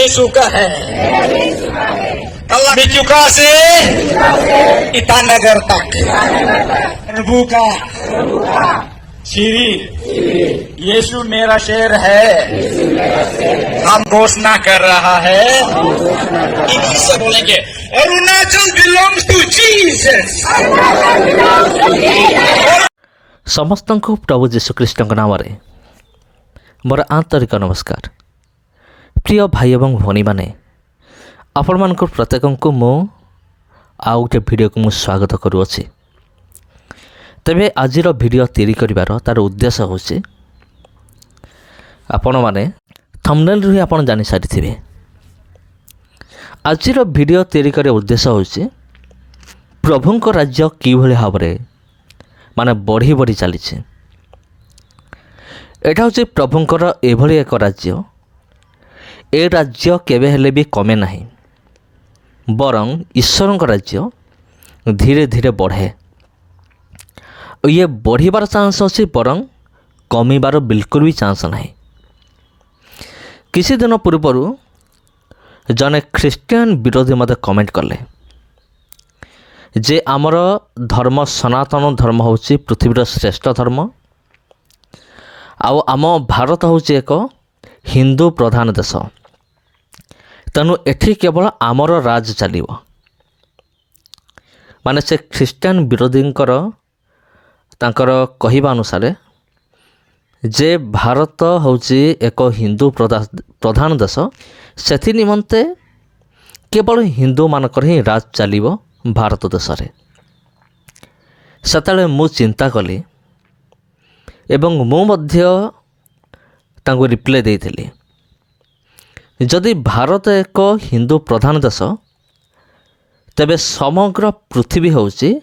यीशु का है। बिचुका से ईटानगर तक प्रभु का श्री यीशु मेरा शेर है। हम घोषणा कर रहा है, इंग्लिश से बोलेंगे, अरुणाचल बिलोंग्स टू जीसस। समस्त को प्रभु जीशुख्रीष्ट नाम मोर आंतरिक नमस्कार। प्रिय भाई एवं भौणी मैंने आपण मान प्रत्येक को मो आउ गोटे भिडियो को मु स्वागत करुँची। तेबे आजिर भिडियो तैयारी करिवार तार उद्देश्य होछि आपण माने थंबनेल रु आपण जानि सारिथिबे। आजिर भिडियो तैयारी करे उद्देश्य होछि प्रभुंक राज्य कि भली भाबरे माने बढ़ी बढ़ी चली। एटा हूँ प्रभुंकर एभली एक राज्य, ए राज्य केबे हेले भी कमे नहीं, बरं ईश्वरंक राज्य धीरे धीरे बढ़े। ये बढ़िबार चांस अच्छी, बरं कमिबार बिल्कुल भी चांस नहीं। किसी दिन पूर्वर जने ख्रीस्टियन विरोधी मत कमेंट कले जे आमर धर्म सनातन धर्म होची पृथ्वीर श्रेष्ठ धर्म, आम भारत होची एक हिंदू प्रधान देश, तेणु एठी केवल आमर राज चलिबो। माने से ख्रीस्टियन विरोधींकर तांकर कहिबा अनुसार जे भारत होची एक हिंदू प्रधान देश, सेथि निमंते केवल हिंदू मानकर ही राज चलिबो भारत देश रे। सेतले मु चिंता कली एवं मु मध्य तांको रिप्लाई देइथिली, जदि भारत एक हिंदू प्रधान देश तेबे समग्र पृथ्वी होची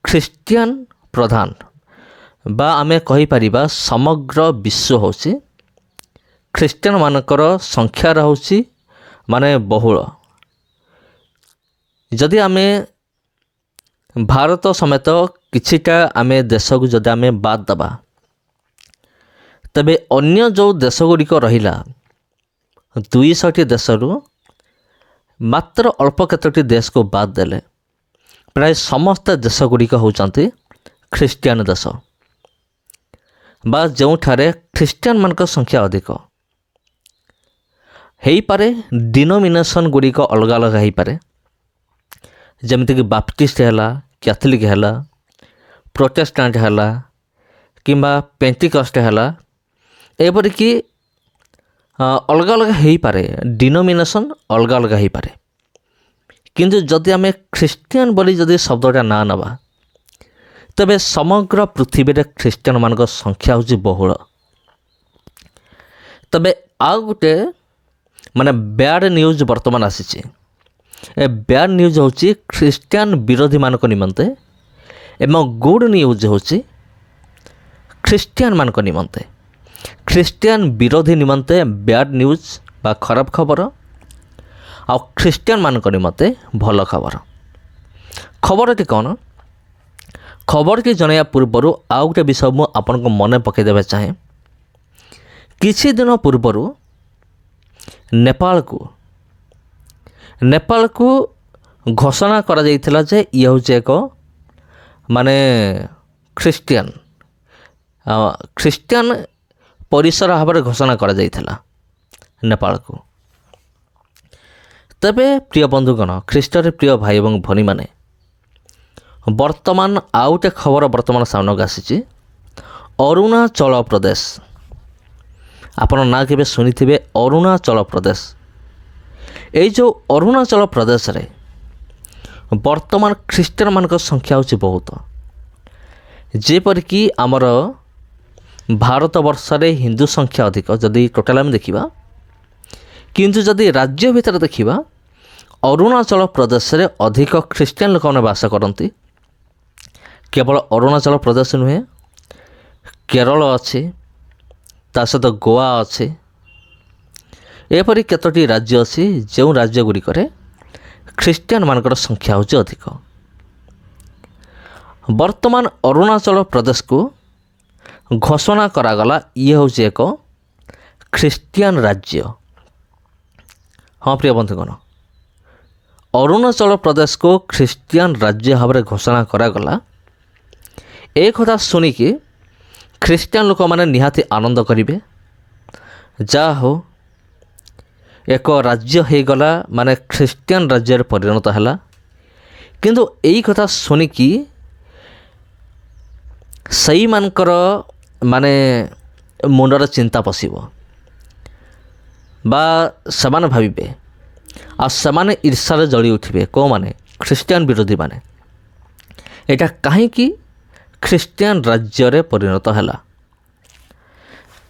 ख्रीस्टियन प्रधान, बा आमे कहि परिबा समग्र विश्व होची ख्रीस्टियन मानकर संख्या होची माने बहुल। जदि आमे भारत समेत किछिटा आमे देश को जदि आमे बाद दबा, तबे अन्य जो देश गुड़िक रहिला 200 देशरू मात्र अल्प केतोटी देश को बाद देले प्राय समस्त देश गुड़िक होचंती ख्रीस्टियन देश, बा जोठारे ख्रीस्टियन मानक संख्या अधिक हेई पारे। डिनोमिनेशन गुड़िक अलग अलग हेई पारे, जमितिक बाप्टिस्ट हैला, कैथोलिक हैला, प्रोटेस्टेंट हैला किंबा पेंटिकस्ट हैला, एपरिकी अलग अलग हेई पारे, डिनोमिनेशन अलग अलग हेई पारे। किंतु जदि आमे ख्रीस्टियन बोली जदि शब्दटा ना नबा, तबे समग्र पृथ्वी रे ख्रीस्टियन मानक संख्या होची बहुल। तबे आउ गुटे माने बैड न्यूज वर्तमान आसीची। ए बैड न्यूज होची ख्रीस्टियन विरोधी मानक निमंते एवं गुड न्यूज होची ख्रीस्टियन मानक निमंते। ख्रीस्टियन विरोधी निमंते बैड न्यूज बा खराब खबर, आ ख्रीस्टियन मानक निमंते भल खबर। खबरटी कौन? खबर की जनाया पूर्वर आउ गोटे विषय मु आपन को मन पकईदेवा चाहे। किछि दिन पूर्वर नेपाल को घोषणा करा जाइथिला जे ये हूँ एक माने ख्रीस्टियन परिसर भाव में घोषणा करा जाइथिला नेपाल को। तबे प्रिय बंधुगण, ख्रीष्ट रे प्रिय भाई एवं भनी माने वर्तमान आउ गोटे खबर वर्तमान सामने आसी। अरुणाचल प्रदेश, आपण ना केबे सुनिथिबे अरुणाचल प्रदेश। ये जो अरुणाचल प्रदेश रे वर्तमान ख्रीस्टियन मानक संख्या होची बहुत, जेपरिकी आमर भारत वर्ष रे हिंदू संख्या अधिक जदि टोटाल आम देखा, किंतु जदि राज्य भितर देखा अरुणाचल प्रदेश रे अधिक ख्रीस्टियन लोक मैंने बास करती। केवल अरुणाचल प्रदेश नुहे, केरल अच्छी, ता सहित गोवा अच्छी, एपरी केतोटी राज्य अच्छी जो राज्य गुड़िक ख्रीस्टियन मानकर संख्या होची अधिक। वर्तमान अरुणाचल प्रदेश को घोषणा करागला ये हूँ एक ख्रीस्टियन राज्य। ହଁ ପ୍ରିୟ ବନ୍ଧୁଗଣ, ଅରୁଣାଚଳ ପ୍ରଦେଶକୁ ଖ୍ରୀଷ୍ଟିଆନ ରାଜ୍ୟ ଭାବରେ ଘୋଷଣା କରାଗଲା। ଏ କଥା ଶୁଣିକି ଖ୍ରୀଷ୍ଟିଆନ ଲୋକମାନେ ନିହାତି ଆନନ୍ଦ କରିବେ। ଯାହା ହଉ, ଏକ ରାଜ୍ୟ ହୋଇଗଲା, ମାନେ ଖ୍ରୀଷ୍ଟିଆନ ରାଜ୍ୟରେ ପରିଣତ ହେଲା। କିନ୍ତୁ ଏଇ କଥା ଶୁଣିକି ସେଇମାନଙ୍କର ମାନେ ମୁଣ୍ଡରେ ଚିନ୍ତା ପଶିବ ବା ସେମାନେ ଭାବିବେ, ଆଉ ସେମାନେ ଈର୍ଷାରେ ଜଳି ଉଠିବେ। କେଉଁମାନେ? ଖ୍ରୀଷ୍ଟିଆନ ବିରୋଧୀମାନେ। ଏଇଟା କାହିଁକି ଖ୍ରୀଷ୍ଟିଆନ ରାଜ୍ୟରେ ପରିଣତ ହେଲା?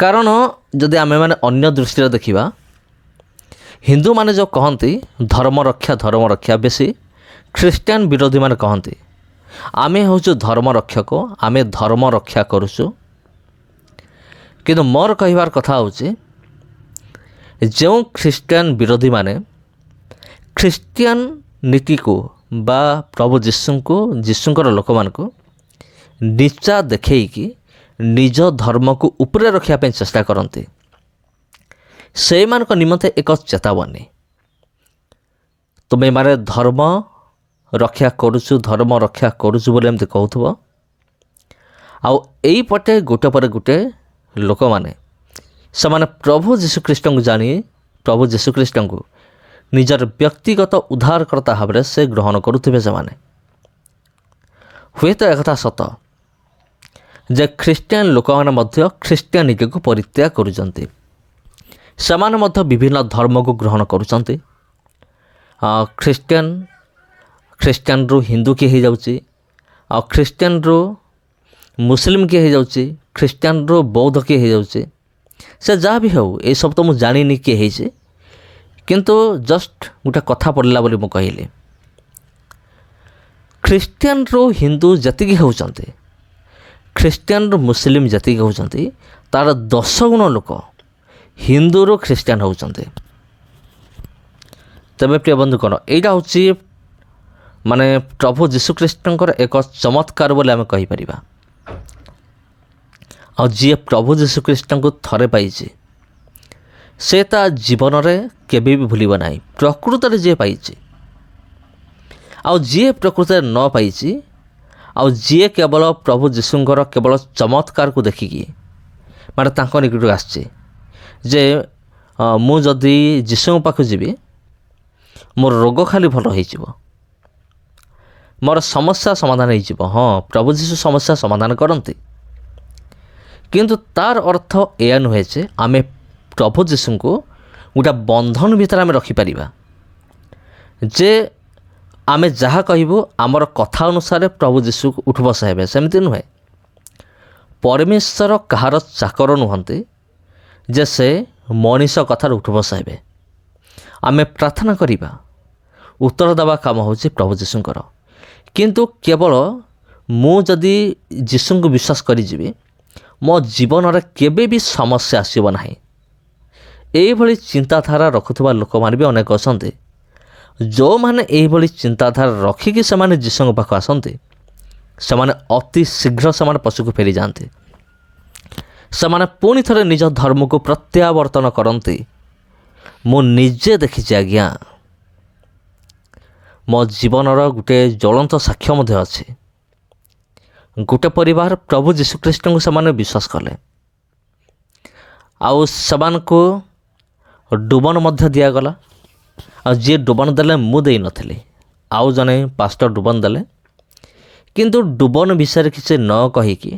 କାରଣ ଯଦି ଆମେମାନେ ଅନ୍ୟ ଦୃଷ୍ଟିରେ ଦେଖିବା, ହିନ୍ଦୁମାନେ ଯେଉଁ କହନ୍ତି ଧର୍ମ ରକ୍ଷା, ବେଶୀ ଖ୍ରୀଷ୍ଟିଆନ ବିରୋଧୀମାନେ କହନ୍ତି ଆମେ ହେଉଛୁ ଧର୍ମ ରକ୍ଷକ, ଆମେ ଧର୍ମ ରକ୍ଷା କରୁଛୁ। କିନ୍ତୁ ମୋର କହିବାର କଥା ହେଉଛି, ଯେଉଁ ଖ୍ରୀଷ୍ଟିଆନ ବିରୋଧୀମାନେ ଖ୍ରୀଷ୍ଟିଆନ ନୀତିକୁ ବା ପ୍ରଭୁ ଯୀଶୁଙ୍କର ଲୋକମାନଙ୍କୁ ନିଚା ଦେଖେଇକି ନିଜ ଧର୍ମକୁ ଉପରେ ରଖିବା ପାଇଁ ଚେଷ୍ଟା କରନ୍ତି, ସେଇମାନଙ୍କ ନିମନ୍ତେ ଏକ ଚେତାବନୀ। ତୁମେମାନେ ଧର୍ମ ରକ୍ଷା କରୁଛୁ ବୋଲି ଏମିତି କହୁଥିବ, ଆଉ ଏଇପଟେ ଗୋଟେ ପରେ ଗୋଟେ ଲୋକମାନେ ସେମାନେ ପ୍ରଭୁ ଯୀଶୁଖ୍ରୀଷ୍ଟଙ୍କୁ ଜାଣି ପ୍ରଭୁ ଯୀଶୁଖ୍ରୀଷ୍ଟଙ୍କୁ ନିଜର ବ୍ୟକ୍ତିଗତ ଉଦ୍ଧାରକର୍ତ୍ତା ଭାବରେ ସେ ଗ୍ରହଣ କରୁଥିବେ। ସେମାନେ ହୁଏତ ଏକଥା ସତ ଯେ ଖ୍ରୀଷ୍ଟିଆନ ଲୋକମାନେ ମଧ୍ୟ ଖ୍ରୀଷ୍ଟିଆନିଟିକୁ ପରିତ୍ୟାଗ କରୁଛନ୍ତି, ସେମାନେ ମଧ୍ୟ ବିଭିନ୍ନ ଧର୍ମକୁ ଗ୍ରହଣ କରୁଛନ୍ତି। ଖ୍ରୀଷ୍ଟିଆନରୁ ହିନ୍ଦୁ କିଏ ହେଇଯାଉଛି, ଆଉ ଖ୍ରୀଷ୍ଟିଆନରୁ ମୁସଲିମ କିଏ ହେଇଯାଉଛି, ଖ୍ରୀଷ୍ଟିଆନରୁ ବୌଦ୍ଧ କିଏ ହେଇଯାଉଛି। ସେ ଯାହା ବି ହେଉ, ଏସବୁ ତ ମୁଁ ଜାଣିନି କିଏ ହେଇଛି, କିନ୍ତୁ ଜଷ୍ଟ ଗୋଟେ କଥା ପଡ଼ିଲା ବୋଲି ମୁଁ କହିଲି। ଖ୍ରୀଷ୍ଟିଆନରୁ ହିନ୍ଦୁ ଯେତିକି ହେଉଛନ୍ତି, ଖ୍ରୀଷ୍ଟିଆନରୁ ମୁସଲିମ ଯେତିକି ହେଉଛନ୍ତି, ତା'ର 10 ଗୁଣ ଲୋକ ହିନ୍ଦୁରୁ ଖ୍ରୀଷ୍ଟିଆନ ହେଉଛନ୍ତି। ତେବେ ପ୍ରିୟ ବନ୍ଧୁଗଣ, ଏଇଟା ହେଉଛି ମାନେ ପ୍ରଭୁ ଯୀଶୁଖ୍ରୀଷ୍ଟଙ୍କର ଏକ ଚମତ୍କାର ବୋଲି ଆମେ କହିପାରିବା। ଆଉ ଯିଏ ପ୍ରଭୁ ଯୀଶୁଖ୍ରୀଷ୍ଟଙ୍କୁ ଥରେ ପାଇଛି, ସେ ତା ଜୀବନରେ କେବେ ବି ଭୁଲିବ ନାହିଁ। ପ୍ରକୃତରେ ଯିଏ ପାଇଛି, ଆଉ ଯିଏ ପ୍ରକୃତରେ ନ ପାଇଛି, ଆଉ ଯିଏ କେବଳ ପ୍ରଭୁ ଯୀଶୁଙ୍କର କେବଳ ଚମତ୍କାରକୁ ଦେଖିକି ମାନେ ତାଙ୍କ ନିକଟକୁ ଆସିଛି ଯେ ମୁଁ ଯଦି ଯୀଶୁଙ୍କ ପାଖକୁ ଯିବି ମୋର ରୋଗ ଖାଲି ଭଲ ହୋଇଯିବ, ମୋର ସମସ୍ୟା ସମାଧାନ ହୋଇଯିବ। ହଁ, ପ୍ରଭୁ ଯୀଶୁ ସମସ୍ୟା ସମାଧାନ କରନ୍ତି, କିନ୍ତୁ ତାର ଅର୍ଥ ଏହା ନୁହେଁ ଯେ ଆମେ ପ୍ରଭୁ ଯୀଶୁଙ୍କୁ ଗୋଟେ ବନ୍ଧନ ଭିତରେ ଆମେ ରଖିପାରିବା ଯେ ଆମେ ଯାହା କହିବୁ ଆମର କଥା ଅନୁସାରେ ପ୍ରଭୁ ଯୀଶୁ ଉଠ ବସା ହେବେ। ସେମିତି ନୁହେଁ। ପରମେଶ୍ୱର କାହାର ଚାକର ନୁହନ୍ତି ଯେ ସେ ମଣିଷ କଥାରେ ଉଠ ବସା ହେବେ। ଆମେ ପ୍ରାର୍ଥନା କରିବା, ଉତ୍ତର ଦେବା କାମ ହେଉଛି ପ୍ରଭୁ ଯୀଶୁଙ୍କର। କିନ୍ତୁ କେବଳ ମୁଁ ଯଦି ଯୀଶୁଙ୍କୁ ବିଶ୍ୱାସ କରିଯିବି, ମୋ ଜୀବନରେ କେବେ ବି ସମସ୍ୟା ଆସିବ ନାହିଁ, ଏଇଭଳି ଚିନ୍ତାଧାରା ରଖୁଥିବା ଲୋକମାନେ ବି ଅନେକ ଅଛନ୍ତି। ଯେଉଁମାନେ ଏଇଭଳି ଚିନ୍ତାଧାରା ରଖିକି ସେମାନେ ଯୀଶୁଙ୍କ ପାଖକୁ ଆସନ୍ତି, ସେମାନେ ଅତି ଶୀଘ୍ର ସେମାନେ ପଛକୁ ଫେରିଯାଆନ୍ତି। ସେମାନେ ପୁଣି ଥରେ ନିଜ ଧର୍ମକୁ ପ୍ରତ୍ୟାବର୍ତ୍ତନ କରନ୍ତି। ମୁଁ ନିଜେ ଦେଖିଛି ଆଜ୍ଞା, ମୋ ଜୀବନର ଗୋଟେ ଜ୍ୱଳନ୍ତ ସାକ୍ଷ୍ୟ ମଧ୍ୟ ଅଛି। ଗୋଟେ ପରିବାର ପ୍ରଭୁ ଯୀଶୁଖ୍ରୀଷ୍ଟଙ୍କୁ ସେମାନେ ବିଶ୍ୱାସ କଲେ, ଆଉ ସେମାନଙ୍କୁ ଡୁବନ ମଧ୍ୟ ଦିଆଗଲା। ଆଉ ଯିଏ ଡୁବନ ଦେଲେ ମୁଁ ଦେଇନଥିଲି, ଆଉ ଜଣେ ପାଷ୍ଟର ଡୁବନ ଦେଲେ। କିନ୍ତୁ ଡୁବନ ବିଷୟରେ କିଛି ନ କହିକି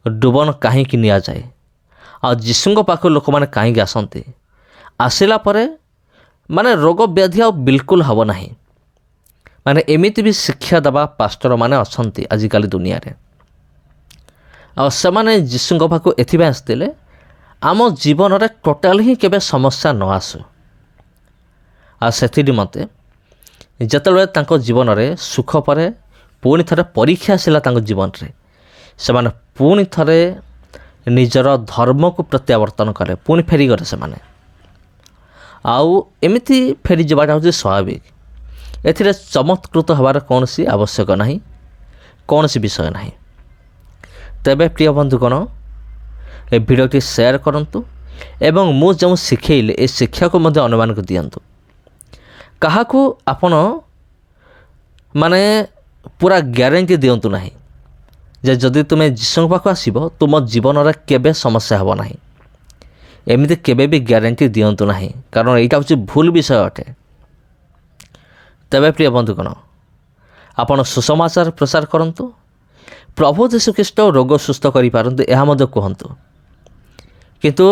ଡୁବନ କାହିଁକି ନିଆଯାଏ, ଆଉ ଯୀଶୁଙ୍କ ପାଖକୁ ଲୋକମାନେ କାହିଁକି ଆସନ୍ତି, ଆସିଲା ପରେ ମାନେ ରୋଗ ବ୍ୟାଧି ଆଉ ବିଲକୁଲ ହେବ ନାହିଁ। ମାନେ ଏମିତି ବି ଶିକ୍ଷା ଦେବା ପାଷ୍ଟରମାନେ ଅଛନ୍ତି ଆଜିକାଲି ଦୁନିଆରେ। ଆଉ ସେମାନେ ଯୀଶୁଙ୍କ ପାଖକୁ ଏଥିପାଇଁ ଆସିଥିଲେ ଆମ ଜୀବନରେ ଟୋଟାଲ ହିଁ କେବେ ସମସ୍ୟା ନ ଆସୁ। ଆଉ ସେଥି ନିମନ୍ତେ ଯେତେବେଳେ ତାଙ୍କ ଜୀବନରେ ସୁଖ ପରେ ପୁଣି ଥରେ ପରୀକ୍ଷା ଆସିଲା ତାଙ୍କ ଜୀବନରେ, ସେମାନେ ପୁଣି ଥରେ ନିଜର ଧର୍ମକୁ ପ୍ରତ୍ୟାବର୍ତ୍ତନ କଲେ, ପୁଣି ଫେରିଗଲେ ସେମାନେ। ଆଉ ଏମିତି ଫେରିଯିବାଟା ହେଉଛି ସ୍ୱାଭାବିକ। ଏଥିରେ ଚମତ୍କୃତ ହେବାର କୌଣସି ଆବଶ୍ୟକ ନାହିଁ, କୌଣସି ବିଷୟ ନାହିଁ। ତେବେ ପ୍ରିୟ ବନ୍ଧୁଗଣ, ଏ ଭିଡ଼ିଓଟି ସେୟାର କରନ୍ତୁ ଏବଂ ମୁଁ ଯେଉଁ ଶିଖେଇଲି ଏ ଶିକ୍ଷାକୁ ମଧ୍ୟ ଅନ୍ୟମାନଙ୍କୁ ଦିଅନ୍ତୁ। କାହାକୁ ଆପଣ ମାନେ ପୁରା ଗ୍ୟାରେଣ୍ଟି ଦିଅନ୍ତୁ ନାହିଁ ଯେ ଯଦି ତୁମେ ଯୀଶୁଙ୍କ ପାଖକୁ ଆସିବ ତୁମ ଜୀବନରେ କେବେ ସମସ୍ୟା ହେବ ନାହିଁ। ଏମିତି କେବେ ବି ଗ୍ୟାରେଣ୍ଟି ଦିଅନ୍ତୁ ନାହିଁ, କାରଣ ଏଇଟା ହେଉଛି ଭୁଲ ବିଷୟ ଅଟେ। ତେବେ ପ୍ରିୟ ବନ୍ଧୁଗଣ, ଆପଣ ସୁସମାଚାର ପ୍ରଚାର କରନ୍ତୁ। ପ୍ରଭୁ ଯୀଶୁଖ୍ରୀଷ୍ଟ ରୋଗ ସୁସ୍ଥ କରିପାରନ୍ତି ଏହା ମଧ୍ୟ କୁହନ୍ତୁ। କିନ୍ତୁ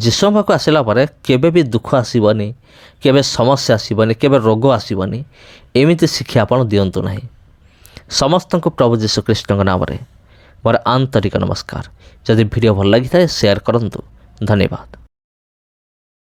ଯୀଶୁଙ୍କ ପାଖକୁ ଆସିଲା ପରେ କେବେ ବି ଦୁଃଖ ଆସିବନି, କେବେ ସମସ୍ୟା ଆସିବନି, କେବେ ରୋଗ ଆସିବନି, ଏମିତି ଶିକ୍ଷା ଆପଣ ଦିଅନ୍ତୁ ନାହିଁ। ସମସ୍ତଙ୍କୁ ପ୍ରଭୁ ଯୀଶୁଖ୍ରୀଷ୍ଟଙ୍କ ନାମରେ ମୋର ଆନ୍ତରିକ ନମସ୍କାର। ଯଦି ଭିଡ଼ିଓ ଭଲ ଲାଗିଥାଏ ସେୟାର କରନ୍ତୁ। ଧନ୍ୟବାଦ।